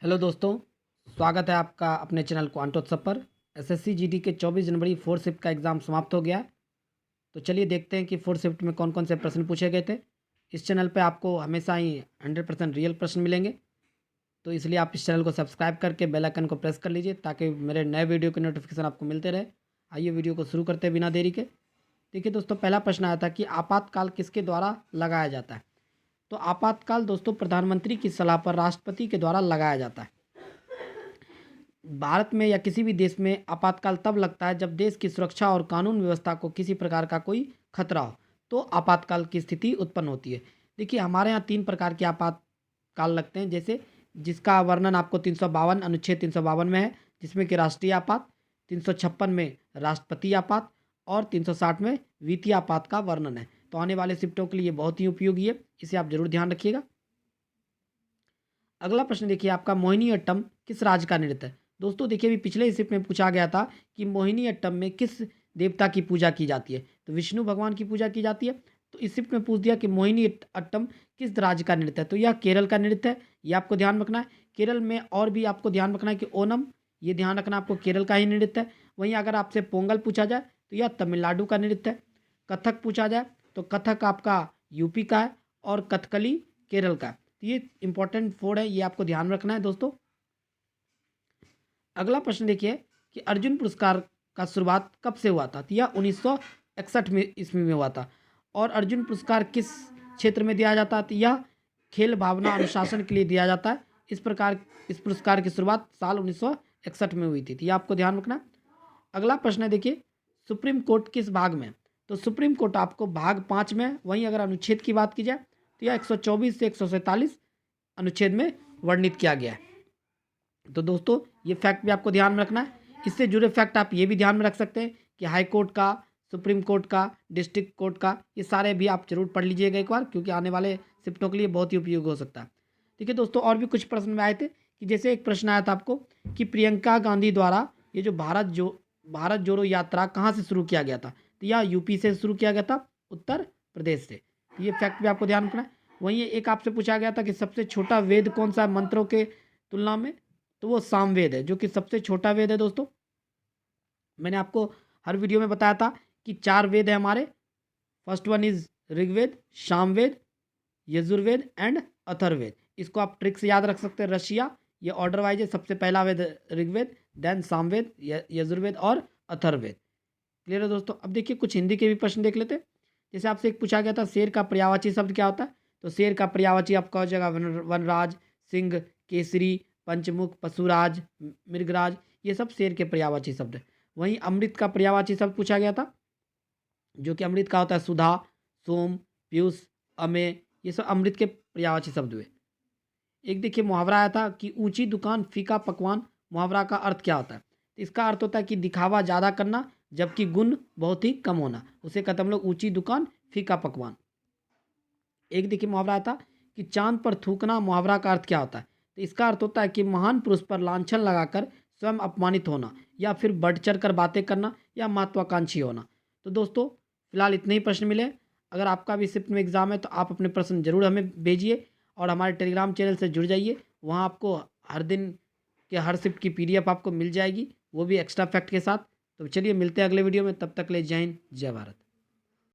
Hello दोस्तों, स्वागत है आपका अपने चैनल क्वांटोत्सव पर। एसएससी जीडी के 24 जनवरी फोर्थ शिफ्ट का एग्ज़ाम समाप्त हो गया है। तो चलिए देखते हैं कि फोर्थ शिफ्ट में कौन कौन से प्रश्न पूछे गए थे। इस चैनल पे आपको हमेशा ही 100% रियल प्रश्न मिलेंगे, तो इसलिए आप इस चैनल को सब्सक्राइब करके बेल आइकन को प्रेस कर लीजिए ताकि मेरे नए वीडियो के नोटिफिकेशन आपको मिलते रहे। आइए वीडियो को शुरू करते हैं बिना देरी के। देखिए दोस्तों, पहला प्रश्न आया था कि आपातकाल किसके द्वारा लगाया जाता है। तो आपातकाल दोस्तों प्रधानमंत्री की सलाह पर राष्ट्रपति के द्वारा लगाया जाता है। भारत में या किसी भी देश में आपातकाल तब लगता है जब देश की सुरक्षा और कानून व्यवस्था को किसी प्रकार का कोई खतरा हो, तो आपातकाल की स्थिति उत्पन्न होती है। देखिए हमारे यहाँ 3 प्रकार के आपातकाल लगते हैं, जैसे जिसका वर्णन आपको 352 अनुच्छेद 352 में है, जिसमें कि राष्ट्रीय आपात, 356 में राष्ट्रपति आपात और 360 में वित्तीय आपात का वर्णन है। तो आने वाले शिफ्टों के लिए बहुत ही उपयोगी है, इसे आप जरूर ध्यान रखिएगा। अगला प्रश्न देखिए आपका, मोहिनीअट्टम किस राज्य का नृत्य है। दोस्तों देखिए अभी पिछले शिफ्ट में पूछा गया था कि मोहिनीअट्टम में किस देवता की पूजा की जाती है, तो विष्णु भगवान की पूजा की जाती है। तो इस शिफ्ट में पूछ दिया कि मोहिनीअट्टम किस राज्य का नृत्य है, तो यह केरल का नृत्य है, ये आपको ध्यान रखना है। केरल में और भी आपको ध्यान रखना है कि ओनम, ये ध्यान रखना आपको केरल का ही नृत्य है। वहीं अगर आपसे पोंगल पूछा जाए तो यह तमिलनाडु का नृत्य है। कथक पूछा जाए तो कथक आपका यूपी का है और कथकली केरल का है। तो ये इंपॉर्टेंट 4 है, ये आपको ध्यान रखना है दोस्तों। अगला प्रश्न देखिए कि अर्जुन पुरस्कार का शुरुआत कब से हुआ था, तो यह 1961 में ईस्वी में हुआ था। और अर्जुन पुरस्कार किस क्षेत्र में दिया जाता है, तो यह खेल भावना अनुशासन के लिए दिया जाता है। इस पुरस्कार की शुरुआत साल 1961 में हुई थी, तो यह आपको ध्यान रखना है। अगला प्रश्न है देखिए, सुप्रीम कोर्ट किस भाग में है? तो सुप्रीम कोर्ट आपको भाग 5 में है। वहीं अगर अनुच्छेद की बात की जाए तो यह 124 से 147 अनुच्छेद में वर्णित किया गया है। तो दोस्तों ये फैक्ट भी आपको ध्यान में रखना है। इससे जुड़े फैक्ट आप ये भी ध्यान में रख सकते हैं कि हाई कोर्ट का, सुप्रीम कोर्ट का, डिस्ट्रिक्ट कोर्ट का, ये सारे भी आप जरूर पढ़ लीजिएगा एक बार, क्योंकि आने वाले शिफ्टों के लिए बहुत ही उपयोगी हो सकता है। ठीक है दोस्तों, और भी कुछ प्रश्न में आए थे कि जैसे एक प्रश्न आया था आपको कि प्रियंका गांधी द्वारा ये जो भारत जोड़ो यात्रा कहाँ से शुरू किया गया था, तो यह यूपी से शुरू किया गया था, उत्तर प्रदेश से। तो ये फैक्ट भी आपको ध्यान रखना है। वहीं एक आपसे पूछा गया था कि सबसे छोटा वेद कौन सा है मंत्रों के तुलना में, तो वो सामवेद है, जो कि सबसे छोटा वेद है दोस्तों। मैंने आपको हर वीडियो में बताया था कि 4 वेद है हमारे। First one is Rigveda, Samaveda, Yajurveda and Atharvaveda. इसको आप ट्रिक से याद रख सकते हैं। रशिया ये ऑर्डर वाइज है, सबसे पहला वेद ऋग्वेद, देन सामवेद, यजुर्वेद और अथर्ववेद। क्लियर है दोस्तों। अब देखिए कुछ हिंदी के भी प्रश्न देख लेते हैं। जैसे आपसे एक पूछा गया था शेर का पर्यायवाची शब्द क्या होता है, तो शेर का पर्यायवाची आपका हो जाएगा वनराज, सिंह, केसरी, पंचमुख, पशुराज, मृगराज, ये सब शेर के पर्यायवाची शब्द है। वहीं अमृत का पर्यायवाची शब्द पूछा गया था, जो कि अमृत का होता है सुधा, सोम, पीयूष, अमेय, ये सब अमृत के पर्यायवाची शब्द हुए। एक देखिए मुहावरा आया था कि ऊंची दुकान फीका पकवान, मुहावरा का अर्थ क्या होता है, तो इसका अर्थ होता है कि दिखावा ज़्यादा करना जबकि गुण बहुत ही कम होना, उसे कहते हैं हम लोग ऊंची दुकान फीका पकवान। एक देखिए मुहावरा आया था कि चांद पर थूकना, मुहावरा का अर्थ क्या होता है, तो इसका अर्थ होता है कि महान पुरुष पर लांछन लगाकर स्वयं अपमानित होना, या फिर बढ़ चढ़ कर बातें करना, या महत्वाकांक्षी होना। तो दोस्तों फिलहाल इतने ही प्रश्न मिले। अगर आपका भी शिफ्ट में एग्जाम है तो आप अपने प्रश्न जरूर हमें भेजिए और हमारे टेलीग्राम चैनल से जुड़ जाइए। वहाँ आपको हर दिन के हर शिफ्ट की PDF आपको मिल जाएगी, वो भी एक्स्ट्रा फैक्ट के साथ। तो चलिए मिलते हैं अगले वीडियो में, तब तक ले जय हिंद, जय भारत।